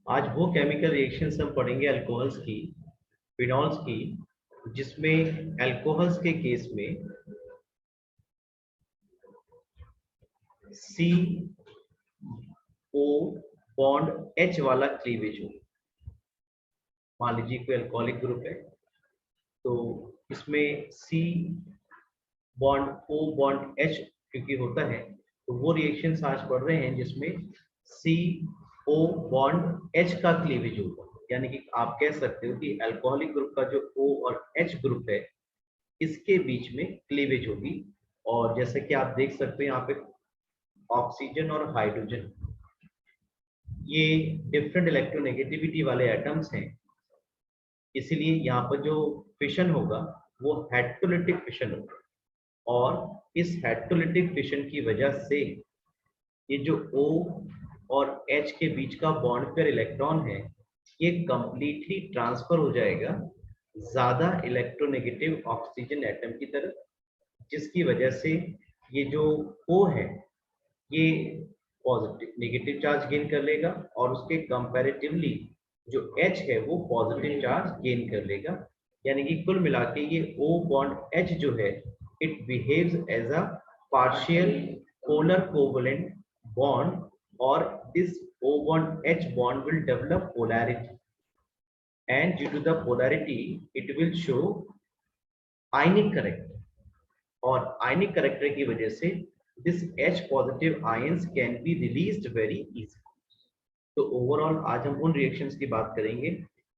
आज वो chemical reactions हम पढ़ेंगे अल्कोहल्स की, फिनॉल्स की, जिसमें अल्कोहल्स के केस में सी ओ बॉन्ड एच वाला क्लीवेज हो। मान लीजिए कोई अल्कोहलिक ग्रुप है तो इसमें सी बॉन्ड ओ बॉन्ड एच क्योंकि होता है, तो वो रिएक्शंस आज पढ़ रहे हैं जिसमें सी ओ बॉन्ड एच का क्लीवेज होगा। यानी कि आप कह सकते हो कि अल्कोहलिक ग्रुप का जो ओ और एच ग्रुप है इसके बीच में क्लीवेज होगी। और जैसे कि आप देख सकते हैं यहाँ पे ऑक्सीजन और हाइड्रोजन ये डिफरेंट इलेक्ट्रोनेगेटिविटी वाले एटम्स हैं, इसीलिए यहाँ पर जो फिशन होगा वो हेटेरोलिटिक फिशन होगा। और इस हेटेरोलिटिक फिशन की वजह से ये जो O और H के बीच का बॉन्ड पेयर इलेक्ट्रॉन है ये कंप्लीटली ट्रांसफर हो जाएगा ज्यादा इलेक्ट्रोनेगेटिव ऑक्सीजन एटम की तरफ, जिसकी वजह से ये जो O है ये पॉजिटिव नेगेटिव चार्ज गेन कर लेगा और उसके कंपैरेटिवली जो H है वो पॉजिटिव चार्ज गेन कर लेगा। यानी कि कुल मिला के ये O बॉन्ड H जो है it behaves as a partial polar covalent bond, or this O bond H bond will develop polarity, and due to the polarity it will show ionic character, और ionic character की वजह से this H positive ions can be released very easily। तो overall आज हम उन reactions की बात करेंगे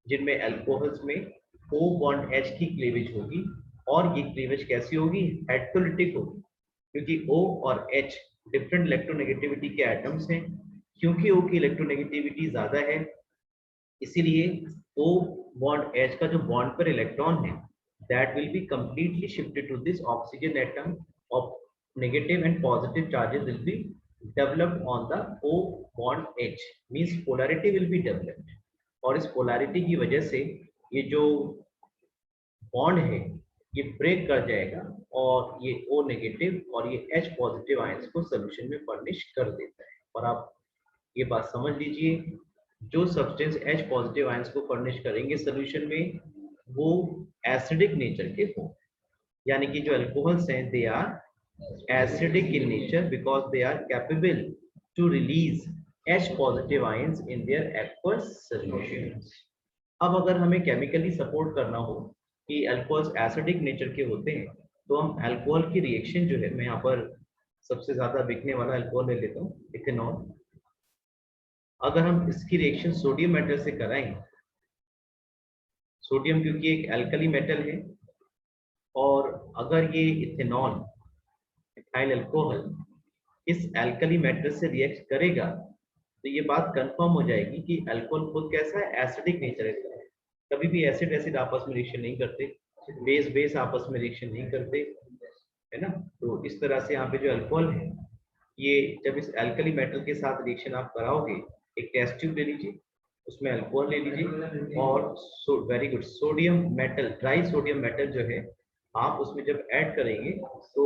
जिनमें अल्कोहल्स में O बॉन्ड H की क्लीवेज होगी, और ये क्लीवेज कैसी होगी, हेटेरोलिटिक होगी, क्योंकि O और H डिफरेंट इलेक्ट्रोनेगेटिविटी के एटम्स हैं। क्योंकि O की इलेक्ट्रोनेगेटिविटी ज्यादा है इसीलिए O बॉन्ड H का जो बॉन्ड पर इलेक्ट्रॉन है that will be completely shifted to this oxygen atom of negative and positive charges will be developed on the O bond H, means polarity will be developed। और इस polarity की वजह से ये जो बॉन्ड है ये ब्रेक कर जाएगा और ये O नेगेटिव और ये H पॉजिटिव आयंस को सोल्यूशन में फर्निश कर देता है। और आप ये बात समझ लीजिए, जो सब्सटेंस H पॉजिटिव आयंस को फर्निश करेंगे सोल्यूशन में वो एसिडिक नेचर के हों। यानी कि जो अल्कोहल्स हैं they are acidic in nature because they are capable to release H positive ions in their aqueous solutions। अब अगर हमें केमिकली सपोर्ट करना हो कि अल्कोहल्स एसिडिक नेचर के होते हैं तो हम अल्कोहल की रिएक्शन जो है, मैं यहाँ पर सबसे ज्यादा बिकने वाला अल्कोहल ले लेता हूँ, इथेनॉल। अगर हम इसकी रिएक्शन सोडियम मेटल से कराएं, सोडियम क्योंकि एक एल्कली मेटल है, और अगर ये इथेनॉल इथाइल अल्कोहल इस एल्कली मेटल से रिएक्ट करेगा तो ये बात कंफर्म हो जाएगी कि अल्कोहल खुद कैसा है, एसिडिक नेचर है। कभी भी एसिड एसिड आपस में रिएक्शन नहीं करते, बेस बेस आपस में रिएक्शन नहीं करते, है ना। तो इस तरह से यहाँ पे जो अल्कोहल है ये जब इस एल्कली मेटल के साथ रिएक्शन आप कराओगे, एक टेस्ट ट्यूब ले लीजिए, उसमें अल्कोहल ले लीजिए और very good sodium metal, try sodium metal जो है आप उसमें जब ऐड करेंगे तो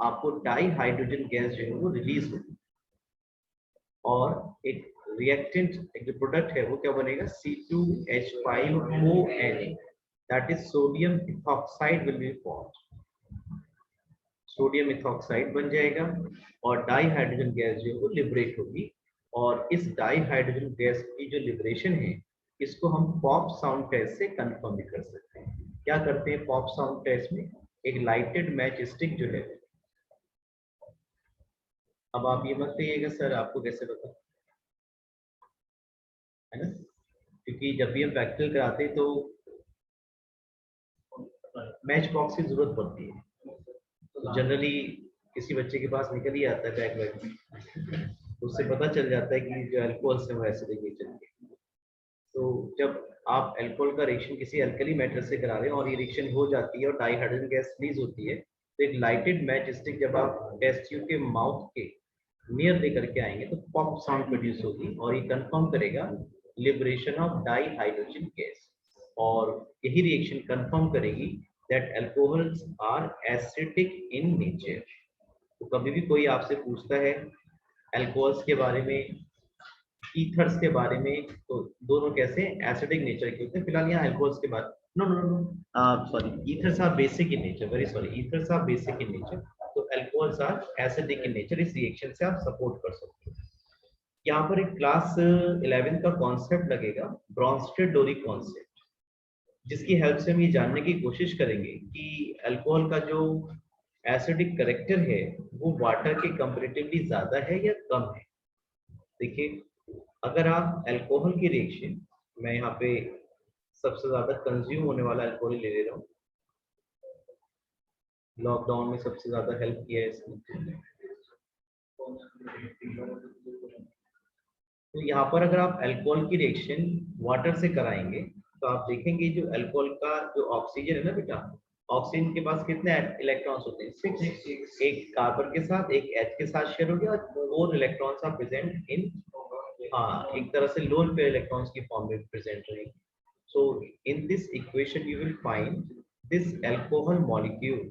आपको डाई हाइड्रोजन गैस जो है वो रिलीज होगी, और एक रिएक्टेंट एक जो प्रोडक्ट है वो क्या बनेगा, C2H5ONA, that is sodium ethoxide will be formed. Sodium ethoxide बन जाएगा और डाई हाइड्रोजन गैस जो है वो लिबरेट होगी। और इस डाई हाइड्रोजन गैस की जो लिबरेशन है इसको हम पॉप साउंड टेस्ट से कंफर्म भी कर सकते हैं। क्या करते हैं पॉप साउंड टेस्ट में, एक लाइटेड मैच स्टिक जो है, अब आप ये मत कहिएगा सर आपको कैसे पता, है ना, क्योंकि जब भी हम प्रैक्टिकल कराते हैं तो मैच बॉक्स की जरूरत पड़ती है। तो जनरली किसी बच्चे के पास निकल ही आता है बैग बैग में, उससे पता चल जाता है कि जो अल्कोहल से वो एसिडिक नेचर के। तो जब आप अल्कोहल का रिएक्शन किसी अल्कली मेटल से करा रहे हैं और ये रिएक्शन हो जाती है और डाई हाइड्रोजन गैस रिलीज होती है, तो एक लाइटेड मैच स्टिक जब आप टेस्ट ट्यूब के माउथ के नियर लेकर के आएंगे तो पॉप साउंड प्रोड्यूस होगी और ये कंफर्म करेगा liberation of dihydrogen gas, और यही रिएक्शन कंफर्म करेगी that alcohols are acidic in nature. तो कभी भी कोई आपसे पूछता है अल्कोहल्स के बारे में ईथर्स के बारे में, तो दोनों कैसे एसिडिक नेचर के होते हैं। फिलहाल यहाँ अल्कोहल्स के बारे, no no no sorry, ethers are basic in nature, very sorry, ethers are basic in nature, तो alcohols are acidic in nature. इस रिएक्शन से आप सपोर्ट कर सकते हो। यहाँ पर एक क्लास 11 का कॉन्सेप्ट लगेगा, ब्रॉन्स्टेड-डोरी कॉन्सेप्ट, जिसकी हेल्प से हम ये जानने की कोशिश करेंगे कि अल्कोहल का जो एसिडिक करेक्टर है वो वाटर के कंपैरेटिवली ज्यादा है या कम है। देखिए, अगर आप अल्कोहल की रिएक्शन, मैं यहाँ पे सबसे ज्यादा कंज्यूम होने वाला अल्कोहल ले रहा हूँ, लॉकडाउन में सबसे ज्यादा हेल्प किया है इसने। तो यहाँ पर अगर आप अल्कोहल की रिएक्शन वाटर से कराएंगे तो आप देखेंगे जो अल्कोहल का जो ऑक्सीजन है ना बेटा, ऑक्सीजन के पास कितने इलेक्ट्रॉन्स होते हैं? 6। एक कार्बन के साथ, एक H के साथ शेयर हो गया, 4 इलेक्ट्रॉन्स आर प्रेजेंट इन, हाँ, एक तरह से लोन पेयर इलेक्ट्रॉन्स की फॉर्म में प्रेजेंट रहेंगे। So in this equation you will find this alcohol molecule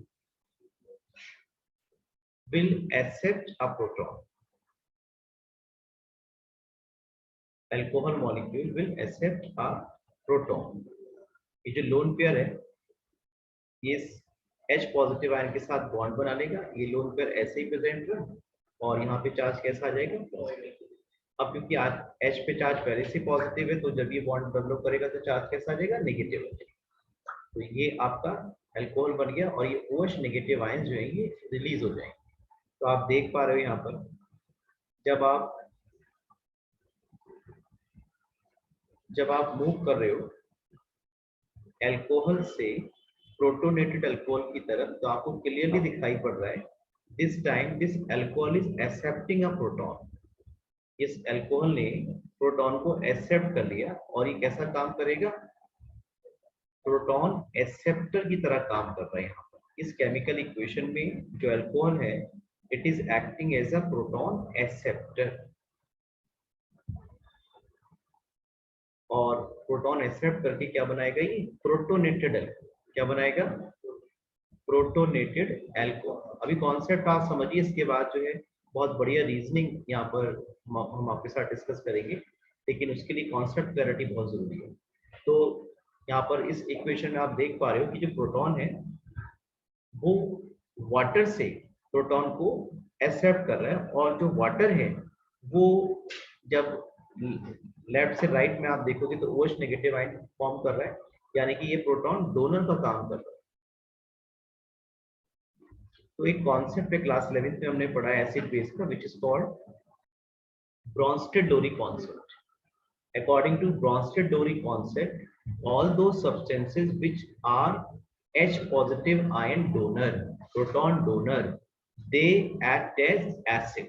will accept a proton. Alcohol molecule will accept a proton. ये जो लोन पेयर है ये H पॉजिटिव आयन के साथ बॉन्ड बना लेगा, ये लोन पेयर ऐसे ही प्रेजेंट है और यहाँ पे चार्ज कैसा आ जाएगा? अब क्योंकि आज H पे चार्ज पहले से पॉजिटिव है तो जब ये बॉन्ड डेवलप करेगा तो चार्ज कैसा आ जाएगा? नेगेटिव आ जाएगा। तो ये आपका अल्कोहल बन गया और ये OH नेगेटिव आयन जो है ये रिलीज हो जाएंगे। तो आप देख पा रहे हो यहाँ पर जब आप मूव कर रहे हो अल्कोहल से प्रोटोनेटेड अल्कोहल की तरफ, तो आपको क्लियरली दिखाई पड़ रहा है this time this alcohol is accepting a proton. इस अल्कोहल ने प्रोटॉन को एक्सेप्ट कर लिया और ये कैसा काम करेगा? प्रोटॉन एक्सेप्टर की तरह काम कर रहा है। यहाँ पर इस केमिकल इक्वेशन में जो अल्कोहल है it is acting as a proton acceptor, और प्रोटॉन एक्सेप्ट करके क्या बनाएगा? ये प्रोटोनेटेड अल्कोहल। क्या बनाएगा? Protonated alcohol. अभी कॉन्सेप्ट आप समझिए, इसके बाद जो है बहुत बढ़िया रीजनिंग यहाँ पर हम आपके साथ डिस्कस करेंगे, लेकिन उसके लिए कॉन्सेप्ट क्लैरिटी बहुत जरूरी है। तो यहाँ पर इस इक्वेशन में आप देख पा रहे हो कि जो प्रोटॉन है वो वाटर से प्रोटॉन को एक्सेप्ट कर रहा है, और जो वाटर है वो जब लेफ्ट से राइट में आप देखोगे तो OH नेगेटिव आयन फॉर्म कर रहा है, यानी कि ये प्रोटॉन डोनर का काम कर रहा है। तो एक कॉन्सेप्ट है क्लास 11th में हमने पढ़ा है एसिड बेस का, which is called Bronsted-Lowry concept. According to Bronsted-Lowry concept, all those substances which are H positive ion donor, proton donor, they act as acid,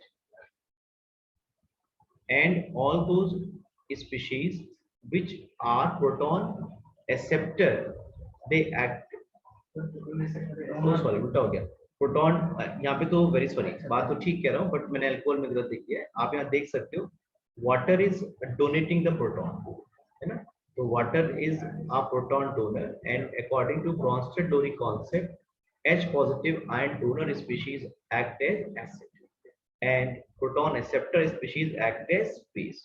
and all those species which are proton acceptor, they act, oh sorry उल्टा हो गया, proton, यहाँ पे तो very sorry, बात तो ठीक कह रहा हूँ बट मैंने अल्कोहल में गलत लिखी है। आप यहाँ देख सकते हो water is donating the proton, है ना? तो water is a proton donor and according to Bronsted Lowry concept H positive ion donor species act as acid and proton acceptor species act as base।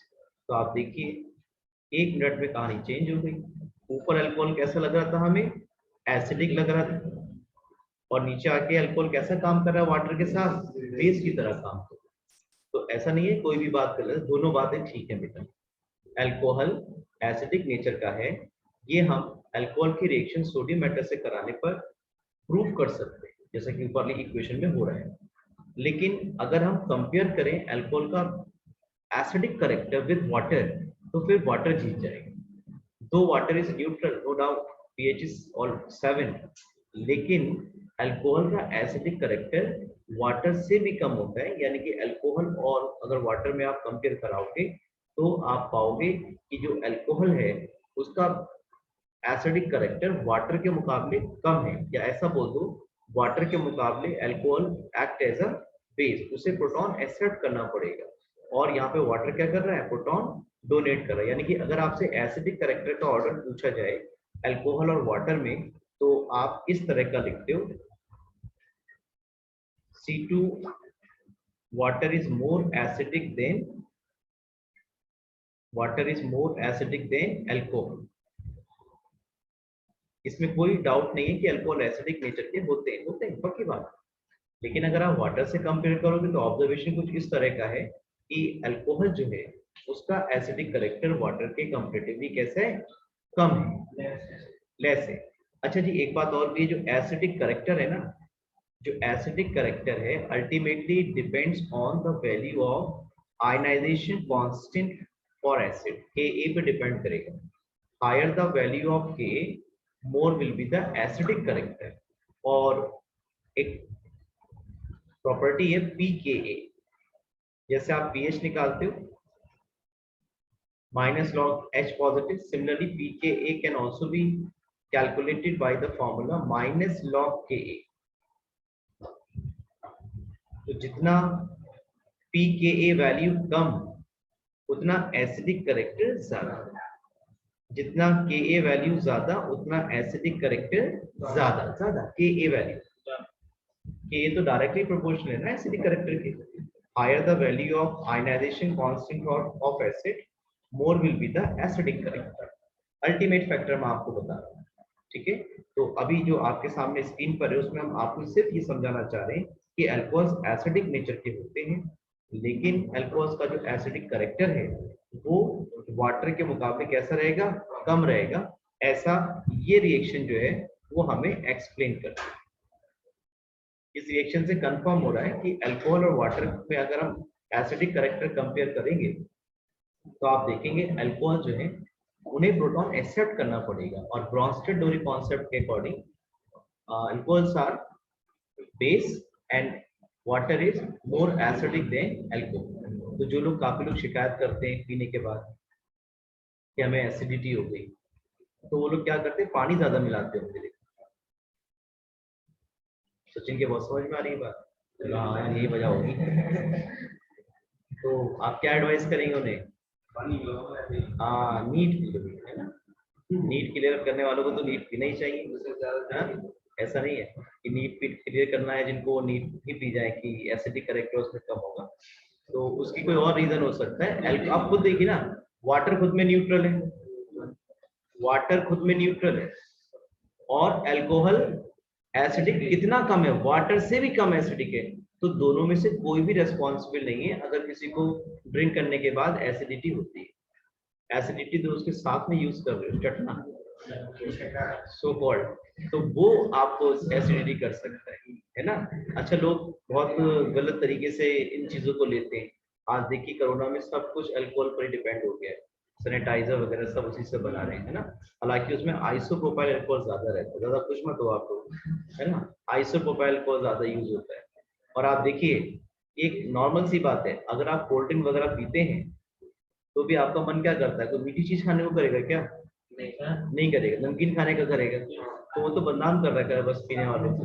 तो आप देखिए 1 मिनट में कहानी change हो गई। ऊपर अल्कोहल कैसा लग रहा था हमें? एसिडिक लग रहा था, और नीचे आके अल्कोहल कैसा काम कर रहा है? वाटर के साथ बेस की तरह काम कर रहा है। तो ऐसा नहीं है कोई भी बात कर ले, दोनों बातें ठीक है बेटा। अल्कोहल एसिडिक नेचर का है, ये हम अल्कोहल की रिएक्शन सोडियम मेटल से कराने पर प्रूव कर सकते हैं, जैसा कि ऊपर वाली इक्वेशन में हो रहा है। लेकिन अगर हम कंपेयर करें अल्कोहल का एसिडिक करेक्टर विद वाटर, तो फिर वाटर जीत जाएगा। दो water is neutral, no doubt, pH is all 7, लेकिन अल्कोहल का एसिडिक करेक्टर वाटर से भी कम होता है, यानी कि अल्कोहल और अगर वाटर में आप कंपेयर कराओगे तो आप पाओगे कि जो अल्कोहल है उसका एसिडिक करेक्टर वाटर के मुकाबले कम है, या ऐसा बोल दो वाटर के मुकाबले alcohol act as a base, उसे प्रोटॉन एक्सेप्ट करना पड़ेगा, और यहाँ पे वाटर क्या कर रहा है? प्रोटॉन डोनेट कर रहा है। यानी कि अगर आपसे एसिडिक करेक्टर का ऑर्डर पूछा जाए अल्कोहल और वाटर में, तो आप इस तरह का लिखते हो C2 water is more acidic than water is more acidic than alcohol. इसमें कोई डाउट नहीं है कि अल्कोहल एसिडिक नेचर के होते हैं पक्की बात। लेकिन अगर आप वाटर से कंपेयर करोगे तो ऑब्जर्वेशन कुछ इस तरह का है कि अल्कोहल जो है उसका एसिडिक करेक्टर वाटर के कंपेरेटिवली कैसे है, कम है, लेस है। अच्छा जी, एक बात और भी है, जो एसिडिक करेक्टर है ना, जो एसिडिक करेक्टर है ultimately depends on the value of ionization constant for acid, Ka पे डिपेंड करेगा। Higher the value of Ka, more will be the acidic character. और एक प्रॉपर्टी है pKa, जैसे आप pH निकालते हो minus log H positive, similarly pKa can also be calculated by the formula minus log Ka। तो जितना pKa वैल्यू कम उतना एसिडिक करेक्टर ज्यादा, जितना Ka वैल्यू ज्यादा उतना एसिडिक करेक्टर ज्यादा। Ka वैल्यू, Ka तो डायरेक्टली प्रोपोर्शनल है ना एसिडिक करेक्टर के। Higher the value of ionization constant of acid, more will be the acidic character. Ultimate factor मैं आपको बता रहा हूँ, ठीक है। तो अभी जो आपके सामने स्क्रीन पर है उसमें हम आपको सिर्फ ये समझाना चाह रहे हैं कि अल्कोहल्स एसिडिक नेचर के होते हैं, लेकिन अल्कोहल्स का जो एसिडिक करेक्टर है वो वाटर के मुकाबले कैसा रहेगा, कम रहेगा। ऐसा ये रिएक्शन जो है वो हमें एक्सप्लेन करता है। इस रिएक्शन से कंफर्म हो रहा है कि अल्कोहल और वाटर में अगर हम एसिडिक करेक्टर कंपेयर करेंगे तो आप देखेंगे अल्कोहल जो है उन्हें प्रोटॉन एक्सेप्ट करना पड़ेगा, और ब्रॉन्स्टेड-डोरी कॉन्सेप्ट के according alcohols are base and water is more acidic than alcohol. तो जो लोग, काफी लोग शिकायत करते हैं पीने के बाद कि हमें एसिडिटी हो गई, तो वो लोग क्या करते हैं, पानी ज्यादा मिलाते होंगे। सचिन के बहुत समझ में आ रही है बात, हाँ यार यही वजह होगी। तो आप क्या एडवाइस करेंगे उन्हें, हाँ नीट क्लियर है ना, नीट क्लियर करने वालों को तो नीट पीना ही चाहिए। हाँ? ऐसा नहीं है कि नीट क्लियर करना है जिनको वो नीट ही पी जाए कि एसिडिक करेक्टर उसमें कम होगा, तो उसकी कोई और रीजन हो सकता है। आप खुद देखिए ना, वाटर खुद में न्यूट्रल है, वाटर खुद में न्यूट्रल है, और अल्कोहल एसिडिक कितना कम है, वाटर से भी कम एसिडिक है। तो दोनों में से कोई भी रेस्पॉन्सिबल नहीं है अगर किसी को ड्रिंक करने के बाद एसिडिटी होती है। एसिडिटी तो उसके साथ में यूज कर रहे हो चटना, सो कॉल्ड, तो वो आपको एसिडिटी कर सकता है ना। अच्छा, लोग बहुत गलत तरीके से इन चीजों को लेते हैं। आज देखिए कोरोना में सब कुछ अल्कोहल पर डिपेंड हो गया है, सैनिटाइजर वगैरह सब उसी से बना रहे हैं ना। हालांकि उसमें आइसोप्रोपाइल अल्कोहल ज्यादा रहता है, ज्यादा कुछ मत हो आप लोग, है ना। आइसोप्रोपाइल अल्कोहल ज्यादा यूज होता है। और आप देखिए, एक नॉर्मल सी बात है, अगर आप कोल्ड ड्रिंक वगैरह पीते हैं तो भी आपका मन क्या करता है, कोई मीठी चीज खाने को करेगा क्या, नहीं करेगा, नमकीन खाने का करेगा। तो वो तो बदनाम कर रहा है बस पीने वालों को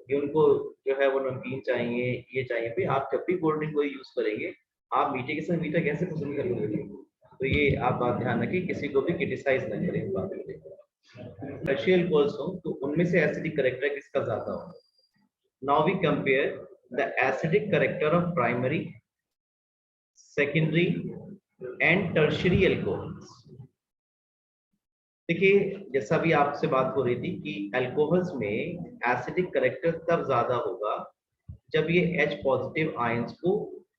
कि उनको जो है वो नमकीन चाहिए, ये चाहिए। भाई आप जब भी कोल्ड ड्रिंक को यूज करेंगे, आप मीठे के साथ मीठा कैसे पसंद करेंगे। तो ये आप बात ध्यान रखें, किसी को भी क्रिटिसाइज ना करें इस बात को। टर्शियल अल्कोहल्स हो तो उनमें से एसिडिक करेक्टर किसका ज्यादा हो। Now we compare the acidic character of primary, secondary and tertiary alcohols. देखिए, जैसा भी आपसे बात हो रही थी कि अल्कोहल्स में एसिडिक करेक्टर तब ज्यादा होगा जब ये H पॉजिटिव आयंस को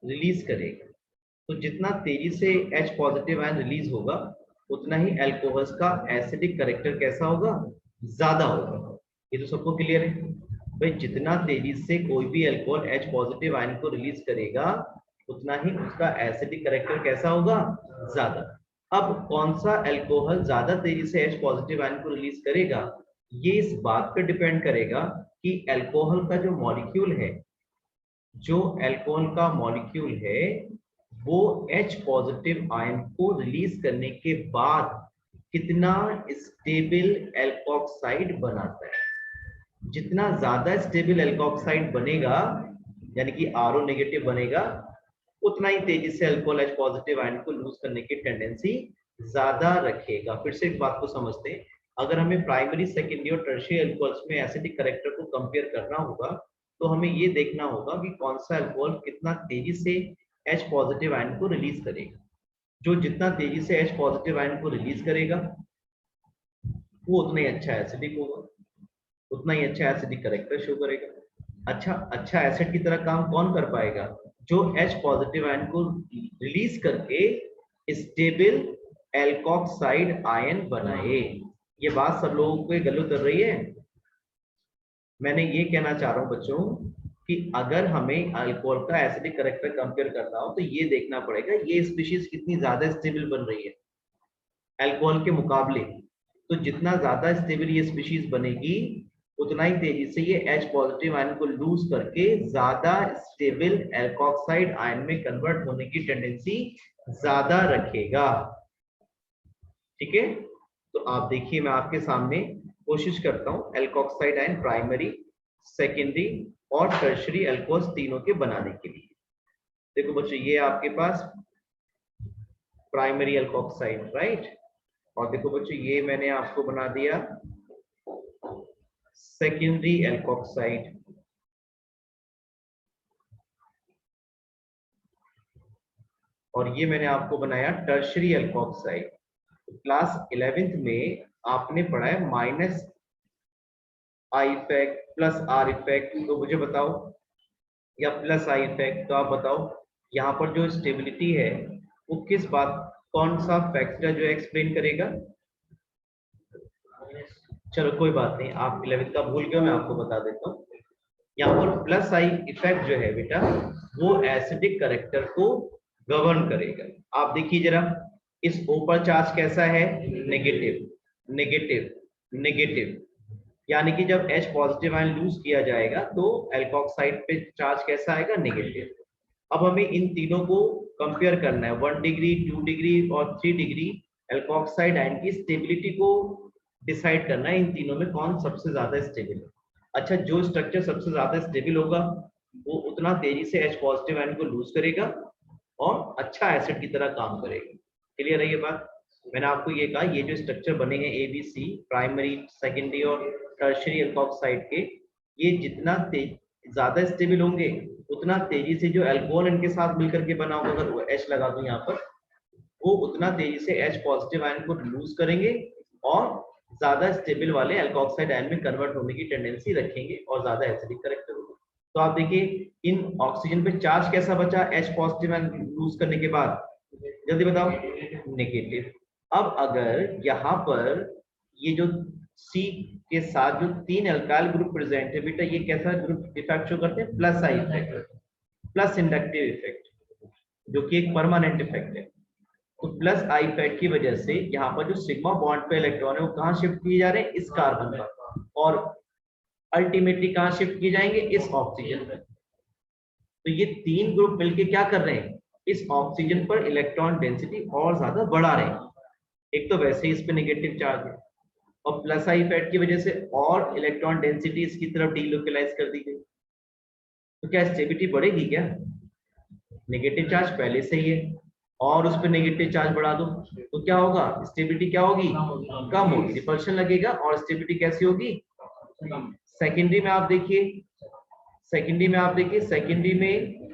रिलीज करेगा। तो जितना तेजी से H पॉजिटिव आयन रिलीज होगा उतना ही अल्कोहल्स का एसिडिक करेक्टर कैसा होगा, ज्यादा होगा। ये तो सबको क्लियर है भाई, जितना तेजी से कोई भी अल्कोहल H पॉजिटिव आयन को रिलीज करेगा उतना ही उसका एसिडिक करेक्टर कैसा होगा, ज्यादा। अब कौन सा अल्कोहल ज्यादा तेजी से H पॉजिटिव आयन को रिलीज करेगा, ये इस बात पे डिपेंड करेगा कि अल्कोहल का जो मॉलिक्यूल है, जो अल्कोहल का मॉलिक्यूल है वो H पॉजिटिव आयन को रिलीज करने के बाद कितना स्टेबल एल्कोक्साइड बनाता है। जितना ज्यादा स्टेबल एल्कोक्साइड बनेगा, यानी कि RO नेगेटिव बनेगा, उतना ही तेजी से अल्कोहल H पॉजिटिव आयन को लूज करने की टेंडेंसी ज्यादा रखेगा। फिर से एक बात को समझते हैं, अगर हमें प्राइमरी, सेकेंडरी और टर्शियरी अल्कोहल्स में एसिडिक करेक्टर को कंपेयर करना होगा तो हमें ये देखना होगा कि कौन सा अल्कोहल कितना तेजी से H पॉजिटिव आयन को रिलीज करेगा। जो जितना तेजी से H पॉजिटिव आयन को रिलीज करेगा वो उतना ही अच्छा एसिडिक होगा, उतना ही अच्छा एसिडिक कैरेक्टर शो करेगा। अच्छा एसिड की तरह काम कौन कर पाएगा? जो H पॉजिटिव आयन को रिलीज करके स्टेबल एल्कोक्साइड आयन बनाए। ये बात सब लोगों को गलत कर रही है। मैंने ये कहना चाह रहा हूं बच्चों कि अगर हमें अल्कोहल का एसिडिक कैरेक्टर कंपेयर करना हो तो ये देखना पड़ेगा ये स्पीशीज कितनी ज्यादा स्टेबल बन रही है अल्कोहल के मुकाबले। तो जितना ज्यादा स्टेबल ये स्पीशीज बनेगी उतना ही तेजी से ये H पॉजिटिव आयन को लूज करके ज्यादा स्टेबल एल्कोक्साइड आयन में कन्वर्ट होने की टेंडेंसी ज्यादा रखेगा। ठीक है, तो आप देखिए मैं आपके सामने कोशिश करता हूं एल्कोक्साइड आयन प्राइमरी, सेकेंडरी और टर्शरी अल्कोहल्स तीनों के बनाने के लिए। देखो बच्चों ये आपके पास प्राइमरी अल्कोक्साइड राइट, और देखो बच्चों ये मैंने आपको बना दिया सेकेंडरी एल्कोक्साइड, और ये मैंने आपको बनाया टर्शरी एल्कोक्साइड। क्लास 11th में आपने पढ़ा है minus I effect plus are effect, तो मुझे बताओ, या प्लस आई इफेक्ट, तो आप बताओ यहाँ पर जो स्टेबिलिटी है वो किस बात, कौन सा फैक्टर जो एक्सप्लेन करेगा? चलो कोई बात नहीं, आप 11th का भूल गए, मैं आपको बता देता हूँ। यहाँ पर प्लस आई इफेक्ट जो है बेटा वो एसिडिक कैरेक्टर को गवर्न करेगा। आप देखिए जरा इस ऊपर चार्ज कैसा है? नेगेटिव नेगेटिव नेगेटिव, यानी कि जब H पॉजिटिव आयन लूज किया जाएगा तो एल्कोक्साइड पे चार्ज कैसा आएगा? नेगेटिव। अब हमें इन तीनों को कंपेयर करना है, 1 डिग्री 2 डिग्री और 3 डिग्री एल्कोक्साइड आयन की स्टेबिलिटी को डिसाइड करना है इन तीनों में कौन सबसे ज्यादा स्टेबल है। अच्छा, जो स्ट्रक्चर सबसे ज्यादा स्टेबल होगा वो उतना तेजी से H पॉजिटिव आयन को लूज करेगा और अच्छा एसिड की तरह काम करेगा। क्लियर है ये बात? मैंने आपको ये कहा ये जो स्ट्रक्चर बने हैं ABC प्राइमरी, सेकेंडरी और टर्शरी एल्कोक्साइड के, ये जितना ज्यादा स्टेबल होंगे उतना तेजी से जो अल्कोहल इनके साथ मिलकर के बना होगा, अगर वो H लगा दूं यहाँ पर, वो उतना तेजी से H पॉजिटिव आयन को लूज करेंगे और ज्यादा स्टेबल वाले एल्कोक्साइड आयन में कन्वर्ट होने की टेंडेंसी रखेंगे और ज्यादा एसिडिक कैरेक्टर होगा। तो आप देखिए इन ऑक्सीजन पे चार्ज कैसा बचा H पॉजिटिव आयन लूज करने के बाद? जल्दी बताओ, नेगेटिव। अब अगर यहाँ पर ये जो C के साथ जो 3 अल्काइल ग्रुप प्रेजेंट है बेटा, ये कैसा ग्रुप इफेक्ट शो करते हैं? Plus I effect, plus inductive effect, जो कि एक परमानेंट इफेक्ट है। तो प्लस आई इफेक्ट की वजह से यहाँ पर जो सिग्मा बॉन्ड पे इलेक्ट्रॉन है वो कहाँ शिफ्ट किए जा रहे हैं? इस कार्बन पर, और अल्टीमेटली कहाँ शिफ्ट किए जाएंगे? इस ऑक्सीजन पर। तो ये 3 ग्रुप मिलके क्या कर रहे हैं? इस ऑक्सीजन पर इलेक्ट्रॉन डेंसिटी और ज्यादा बढ़ा रहे हैं। एक तो वैसे ही इस पे नेगेटिव चार्ज है और प्लस आई इफेक्ट की वजह से और इलेक्ट्रॉन डेंसिटी इसकी तरफ डीलोकलाइज कर दी गई। तो क्या स्टेबिलिटी बढ़ेगी क्या? नेगेटिव चार्ज पहले से ही है और उस पर नेगेटिव चार्ज बढ़ा दो तो क्या होगा? स्टेबिलिटी क्या होगी? कम होगी, रिपल्शन लगेगा और स्टेबिलिटी कैसी होगी? सेकेंडरी में आप देखिए, सेकेंडरी में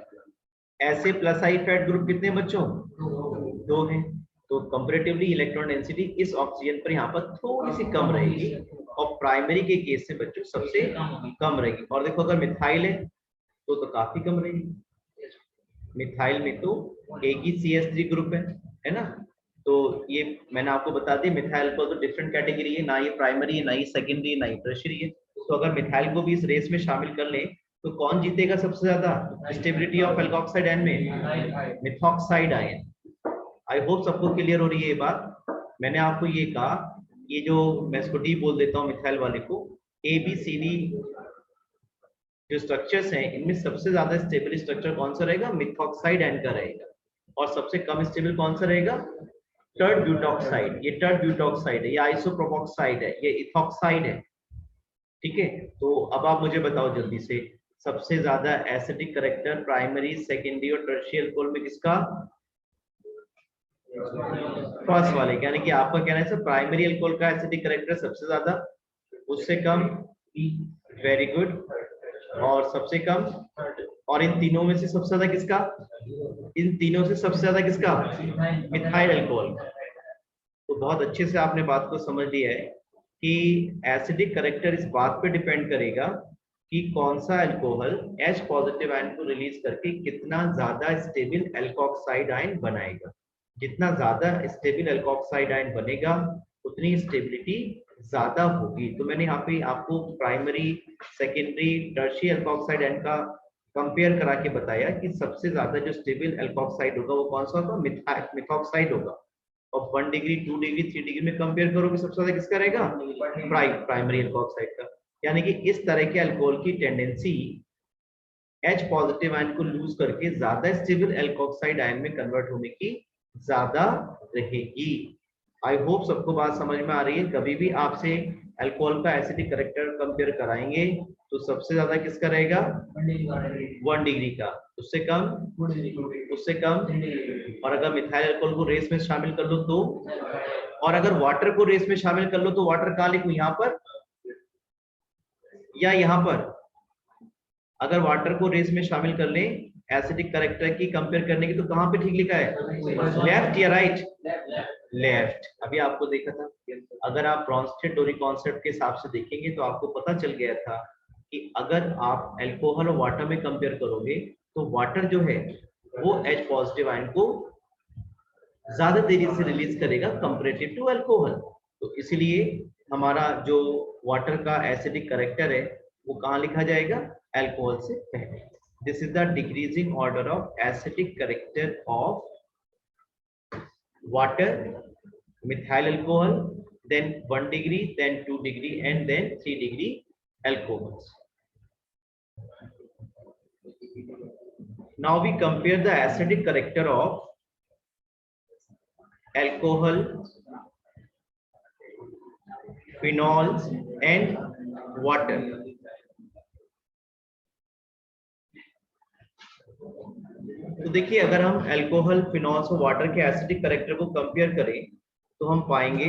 ऐसे प्लस आई इफेक्ट ग्रुप कितने बच्चों? 2 हैं। तो कंपैरेटिवली इलेक्ट्रॉन डेंसिटी इस ऑक्सीजन पर यहाँ पर थोड़ी सी कम रहेगी और प्राइमरी के केस से बच्चों सबसे कम रहेगी। और देखो अगर मिथाइल है तो काफी कम रहेगी। मिथाइल में तो एक ही CH3 ग्रुप है ना? तो ये मैंने आपको बता दी मिथाइल को तो डिफरेंट कैटेगरी है, ना ये प्राइमरी है, ना ये सेकेंडरी, ना ये टर्शियरी है। तो अगर मिथाइल को भी इस रेस में शामिल कर ले तो कौन जीतेगा सबसे ज्यादा स्टेबिलिटी ऑफ एल्कोक्साइड आयन में? Methoxide ion. आई होप सबको क्लियर हो रही है ये बात। मैंने आपको ये कहा, ये जो मैं इसको डी बोल देता हूँ मिथाइल वाले को, ABCD जो स्ट्रक्चर्स हैं इनमें सबसे ज्यादा स्टेबल स्ट्रक्चर कौन सा रहेगा? मिथॉक्साइड आयन का रहेगा। और सबसे कम स्टेबल कौन सा रहेगा? टर्ड ब्यूटॉक्साइड। ये टर्ड ब्यूटॉक्साइड है, ये आइसोप्रोपॉक्साइड है, ये इथॉक्साइड है। ठीक है, तो अब आप मुझे बताओ जल्दी से सबसे ज्यादा एसिडिक कैरेक्टर प्राइमरी, सेकेंडरी और टर्शियरी अल्कोहल में किसका? फर्स्ट वाले, यानी कि आपका कहना है सर प्राइमरी अल्कोहल का एसिडिक कैरेक्टर सबसे ज्यादा, उससे कम वेरी गुड, और सबसे कम और इन तीनों में से सबसे ज्यादा किसका, इन तीनों से सबसे ज्यादा किसका, मिथाइल अल्कोहल। तो बहुत अच्छे से आपने बात को समझ लिया है कि एसिडिक करेक्टर इस बात पे डिपेंड करेगा कि कौन सा अल्कोहल H पॉजिटिव आयन को रिलीज करके कितना ज्यादा स्टेबल एल्कोक्साइड आयन बनाएगा। जितना ज्यादा स्टेबल एल्कोक्साइड आयन बनेगा उतनी स्टेबिलिटी ज्यादा होगी। तो मैंने यहाँ पे आपको primary, secondary, tertiary alkoxide ion का कंपेयर करा के बताया कि सबसे ज्यादा जो स्टेबल एल्कोक्साइड होगा वो कौन सा होगा, मिथॉक्साइड होगा। और 1 डिग्री, 2 डिग्री, 3 डिग्री में कंपेयर करोगे सबसे ज्यादा किसका रहेगा, प्राइमरी एल्कोक्साइड का। यानी कि इस तरह के अल्कोहल की टेंडेंसी H पॉजिटिव आयन को लूज करके ज्यादा स्टेबल एल्कोक्साइड आयन में कन्वर्ट होने की ज्यादा रहेगी। आई होप सबको बात समझ में आ रही है। कभी भी आपसे अल्कोहल का एसिडिक करेक्टर कंपेयर कराएंगे तो सबसे ज्यादा किसका रहेगा, 1 डिग्री का, उससे कम, उससे कम। और अगर मिथाइल अल्कोहल को रेस में शामिल कर लो तो, और अगर वाटर को रेस में शामिल कर लो तो वाटर कहाँ लिखूं, यहाँ पर या यहाँ पर? अगर वाटर को रेस में शामिल कर ले एसिडिक करेक्टर की कंपेयर करने की तो कहाँ पे ठीक लिखा है, लेफ्ट या राइट, लेफ्ट। अभी आपको देखा था, अगर आप ब्रॉन्स्टेड डोरी कॉन्सेप्ट के हिसाब से देखेंगे तो आपको पता चल गया था कि अगर आप अल्कोहल और वाटर में कंपेयर करोगे तो वाटर जो है वो H पॉजिटिव आयन को ज्यादा देरी से रिलीज करेगा कंपैरेटिव टू अल्कोहल। तो इसलिए हमारा जो वाटर का एसिडिक करेक्टर है वो कहाँ लिखा जाएगा, अल्कोहल से पहले। This is the decreasing order of acidic character of water, methyl alcohol, then 1 degree, then 2 degree, and then 3 degree alcohols. Now we compare the acidic character of alcohol, phenols, and water. तो देखिए, अगर हम alcohol, phenols और water के acidic character को compare करें तो हम पाएंगे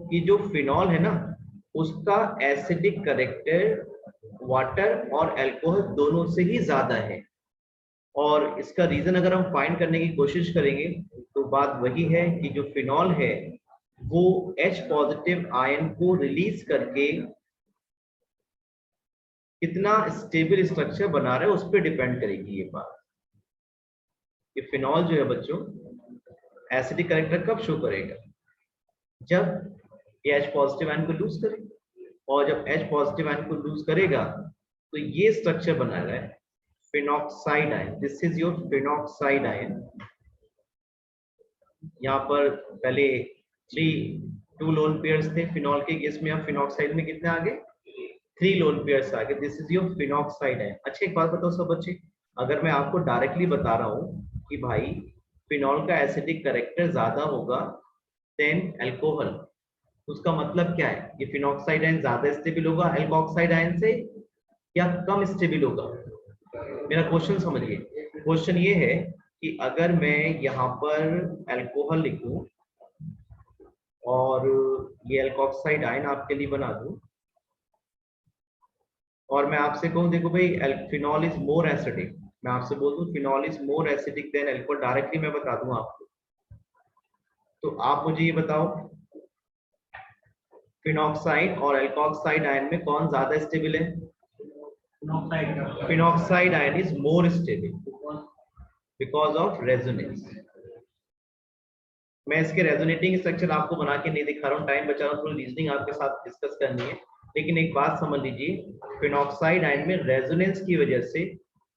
कि जो फिनॉल है ना उसका एसिडिक करेक्टर वाटर और अल्कोहल दोनों से ही ज्यादा है। और इसका रीजन अगर हम फाइंड करने की कोशिश करेंगे तो बात वही है कि जो फिनॉल है वो H पॉजिटिव आयन को रिलीज करके कितना स्टेबल स्ट्रक्चर बना रहा है उस पर डिपेंड करेगी ये बात। कि फिनॉल जो है बच्चों एसिडिक करेक्टर कब शो करेगा, जब ये H पॉजिटिव आयन को लूज करेगा। और जब H पॉजिटिव आयन को लूज करेगा तो ये स्ट्रक्चर बना रहा है phenoxide ion. This is your phenoxide ion. यहाँ पर पहले 2 लोन पेयर्स थे फिनॉल के केस में, अब फिनॉक्साइड में कितने आ गए, 3 लोन पेयर्स आ गए। This is your phenoxide ion. अच्छा एक बात बताओ सब बच्चे, अगर मैं आपको डायरेक्टली बता रहा हूँ कि भाई फिनॉल का एसिडिक करेक्टर ज्यादा होगा देन अल्कोहल, उसका मतलब क्या है, ये फिनॉक्साइड आयन ज्यादा स्टेबल होगा अल्कोक्साइड आयन से या कम स्टेबल होगा? मेरा क्वेश्चन समझिए। क्वेश्चन ये है कि अगर मैं यहाँ पर अल्कोहल लिखूं और ये अल्कोक्साइड आयन आपके लिए बना दूं और मैं आपसे कहूं देखो भाई फिनॉल इज मोर एसिडिक, मैं आपसे बोल दूं phenol is more acidic than alcohol, directly मैं बता दूं आपको, तो आप मुझे ये बताओ फिनॉक्साइड और अल्कोक्साइड आयन में कौन ज्यादा स्टेबल है? Phenoxide ion is more stable because of resonance. मैं इसके रेजोनेटिंग स्ट्रक्चर आपको बना के नहीं दिखा रहा हूँ, टाइम बचा रहा हूँ, थोड़ी रीजनिंग आपके साथ डिस्कस करनी है। लेकिन एक बात समझ लीजिए, फिनॉक्साइड आयन में रेजोनेंस की वजह से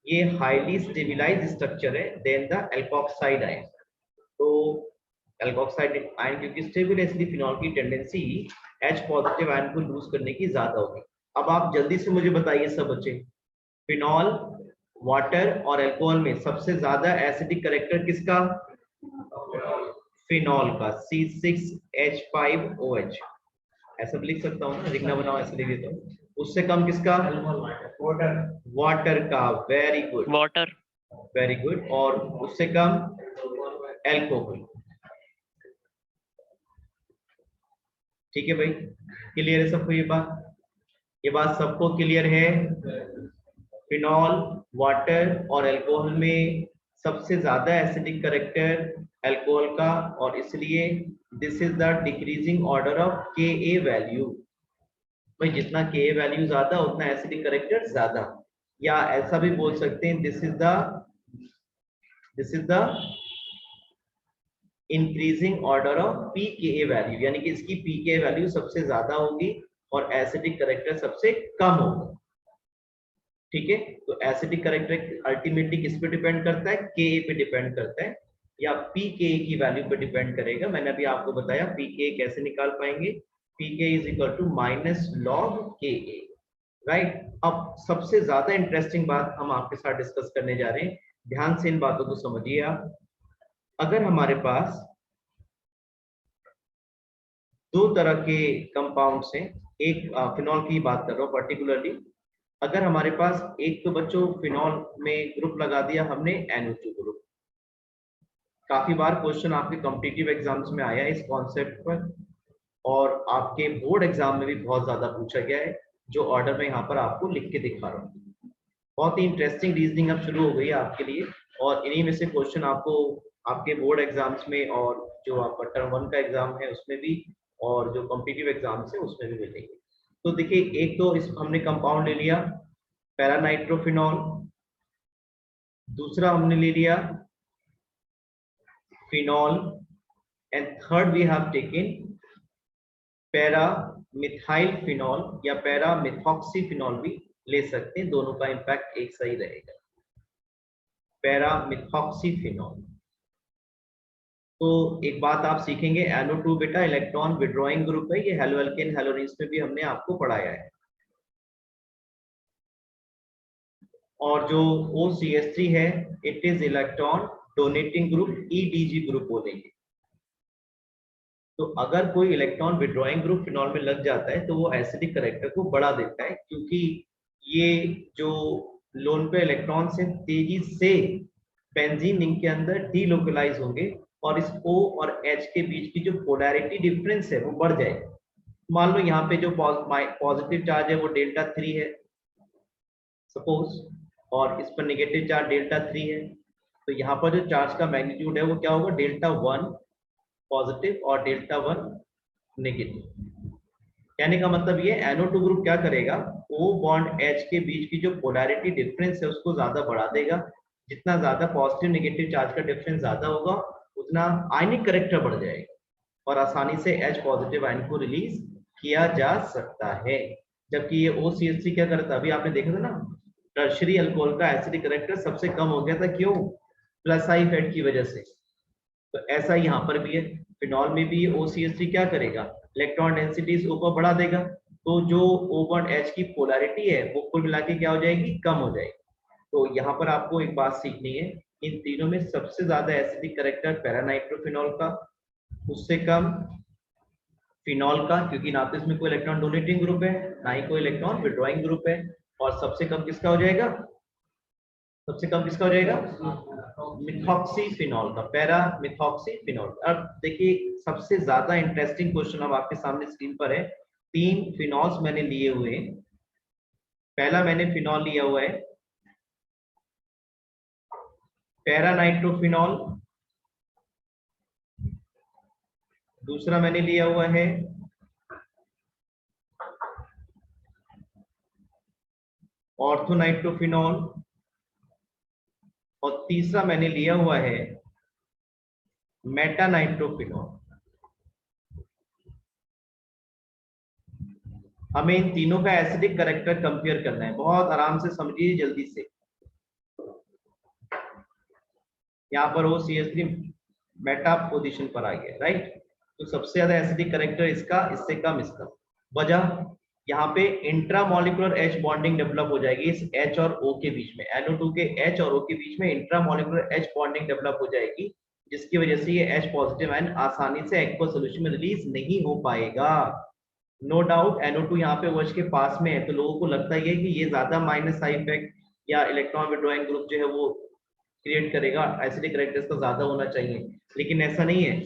ये हाईली स्टेबलाइज्ड स्ट्रक्चर है देन द अल्कोक्साइड आयन। तो अल्कोक्साइड आयन क्योंकि स्टेबल है इसलिए फिनॉल की टेंडेंसी H पॉजिटिव आयन को लूज करने की ज्यादा होगी। अब आप जल्दी से मुझे बताइए सब बच्चे, फिनॉल, वाटर और अल्कोहल में सबसे ज्यादा एसिडिक करेक्टर किसका? फिनॉल का, C6H5OH। ऐसा भी लिख सकता हूँ ना, लिखना बनाओ ऐसे लिख देता हूँ। उससे कम किसका? वाटर का। Very good, water. Very good. और उससे कम अल्कोहल। ठीक है भाई, क्लियर है सबको ये बात? ये बात सबको क्लियर है? फिनॉल, वाटर और अल्कोहल में सबसे ज्यादा एसिडिक कैरेक्टर अल्कोहल का, और इसलिए this is the decreasing order of Ka value. भाई जितना Ka वैल्यू ज्यादा उतना एसिडिक कैरेक्टर ज्यादा, या ऐसा भी बोल सकते हैं this is the increasing order of pKa value, यानी कि इसकी pKa वैल्यू सबसे ज्यादा होगी और एसिडिक कैरेक्टर सबसे कम होगा। ठीक है, तो एसिडिक कैरेक्टर अल्टीमेटली किस पे डिपेंड करता है? Ka पे डिपेंड करता है, या pKa की वैल्यू पे डिपेंड करेगा। मैंने अभी आपको बताया pKa कैसे निकाल पाएंगे, pKa is equal to minus log Ka, right. अब सबसे ज्यादा इंटरेस्टिंग बात हम आपके साथ डिस्कस करने जा रहे हैं, ध्यान से इन बातों को समझिए आप। अगर हमारे पास दो तरह के कंपाउंड्स हैं, एक फिनॉल की बात कर रहा हूं पर्टिकुलरली, अगर हमारे पास एक तो बच्चों फिनॉल में ग्रुप लगा दिया हमने NO2 ग्रुप, काफी बार क्वेश्चन आपके कॉम्पिटिटिव एग्जाम्स में आया है इस कॉन्सेप्ट पर, और आपके बोर्ड एग्जाम में भी बहुत ज्यादा पूछा गया है, जो ऑर्डर में यहाँ पर आपको लिख के दिखा रहा हूँ। बहुत ही इंटरेस्टिंग रीजनिंग अब शुरू हो गई है आपके लिए, और इन्हीं में से क्वेश्चन आपको आपके बोर्ड एग्जाम्स में और जो आपका टर्म 1 का एग्जाम है उसमें भी, और जो कॉम्पिटिटिव एग्जाम्स है उसमें भी मिलेंगे। तो देखिए, एक तो इस हमने कंपाउंड ले लिया पैरानाइट्रोफिनॉल, दूसरा हमने ले लिया phenol, and third we have taken para methyl phenol या पैरा मिथॉक्सीफिनॉल भी ले सकते हैं, दोनों का इंपैक्ट एक सही रहेगा, पैरा मिथॉक्सीफिनॉल। तो एक बात आप सीखेंगे, NO2 बेटा इलेक्ट्रॉन विड्रॉइंग ग्रुप है, ये हेलोएल्केन हेलोरिन्स में भी हमने आपको पढ़ाया है। और जो OCH3 है it is electron donating group, EDG group बोलेंगे। तो अगर कोई इलेक्ट्रॉन विड्रॉइंग ग्रुप फिनॉल में लग जाता है तो वो एसिडिक कैरेक्टर को बढ़ा देता है, क्योंकि ये जो लोन पे इलेक्ट्रॉन से तेजी से बेंजीन रिंग के अंदर डीलोकलाइज होंगे और इस O और H के बीच की जो पोलैरिटी डिफरेंस है वो बढ़ जाएगा। मान लो यहाँ पे जो पॉजिटिव चार्ज है वो डेल्टा 3 है सपोज, और इस पर नेगेटिव चार्ज डेल्टा 3 है, तो यहाँ पर जो चार्ज का मैग्नीट्यूड है वो क्या होगा, डेल्टा 1 पॉजिटिव और डेल्टा 1 नेगेटिव। कहने का मतलब ये NO2 ग्रुप क्या करेगा, O बॉन्ड H के बीच की जो पोलैरिटी डिफरेंस है उसको ज्यादा बढ़ा देगा। जितना ज्यादा पॉजिटिव नेगेटिव चार्ज का डिफरेंस ज्यादा होगा उतना आयनिक कैरेक्टर बढ़ जाएगा और आसानी से H पॉजिटिव आयन को रिलीज किया जा सकता है। जबकि ये OCH3 क्या करता है, अभी आपने देखा था ना, टर्शियरी अल्कोहल का एसिडिक कैरेक्टर सबसे कम हो गया था, क्यों? प्लस आई फैट की वजह से। तो ऐसा ही यहाँ पर भी है, फिनॉल में भी OCH3 क्या करेगा, इलेक्ट्रॉन डेंसिटी ऊपर बढ़ा देगा, तो जो O बॉन्ड H की पोलैरिटी है वो कुल मिला के क्या हो जाएगी, कम हो जाएगी। तो यहाँ पर आपको एक बात सीखनी है, इन तीनों में सबसे ज्यादा एसिडिक कैरेक्टर पैरानाइट्रोफिनॉल का, उससे कम फिनॉल का, क्योंकि ना तो इसमें कोई इलेक्ट्रॉन डोनेटिंग ग्रुप है ना ही कोई इलेक्ट्रॉन विड्रॉइंग ग्रुप है, और सबसे कम किसका हो जाएगा, सबसे कम किसका हो जाएगा, मिथॉक्सीफिनॉल का, पैरा मिथॉक्सीफिनॉल। अब देखिए सबसे ज्यादा इंटरेस्टिंग क्वेश्चन अब आपके सामने स्क्रीन पर है, 3 फिनॉल्स मैंने लिए हुए हैं। पहला मैंने फिनॉल लिया हुआ है पैरानाइट्रोफिनॉल, दूसरा मैंने लिया हुआ है ऑर्थोनाइट्रोफिनॉल, और तीसरा मैंने लिया हुआ है मेटानाइट्रोफिनॉल। हमें इन तीनों का एसिडिक कैरेक्टर कंपेयर करना है, बहुत आराम से समझिए जल्दी से। यहाँ पर OCH3 मेटा पोजीशन पर आ गया, राइट। तो सबसे ज्यादा एसिडिक कैरेक्टर इसका, इससे कम इसका। वजह, यहाँ पे इंट्रामोलिकुलर H बॉन्डिंग डेवलप हो जाएगी इस H और O के बीच में, NO2 के H और O के बीच में इंट्रामोलिकुलर H बॉन्डिंग डेवलप हो जाएगी, जिसकी वजह से ये H पॉजिटिव आयन आसानी से एक्वस सॉल्यूशन में रिलीज नहीं हो पाएगा। नो डाउट NO2 यहाँ पे OH के पास में है, तो लोगों को लगता है कि ये ज्यादा माइनस साइड इफेक्ट या इलेक्ट्रॉन विड्रॉइंग ग्रुप जो है वो क्रिएट करेगा, एसिडिक कैरेक्टर्स का ज्यादा होना चाहिए, लेकिन ऐसा नहीं है।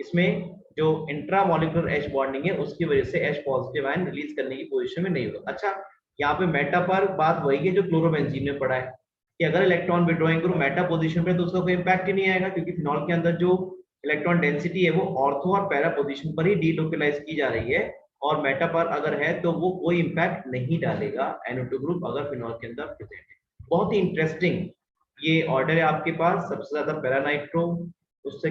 इसमें जो इंट्रामोलिकुलर H बॉन्डिंग है उसकी वजह से H पॉजिटिव आयन रिलीज करने की पोजीशन में नहीं होगा। अच्छा, यहाँ पे मेटा पर बात वही है जो क्लोरोबेंजीन में पढ़ा है कि अगर इलेक्ट्रॉन विड्रॉइंग करूँ मेटा पोजीशन पे तो उसका कोई इम्पैक्ट ही नहीं आएगा, क्योंकि फिनॉल के अंदर जो इलेक्ट्रॉन डेंसिटी है वो ऑर्थो और पैरा पोजीशन पर ही डीलोकलाइज की जा रही है, और मेटा पर अगर है तो वो कोई इम्पैक्ट नहीं डालेगा NO2 ग्रुप अगर फिनॉल के अंदर प्रेजेंट है। बहुत ही इंटरेस्टिंग ये ऑर्डर है आपके पास, सबसे ज्यादा पैरा नाइट्रो, उससे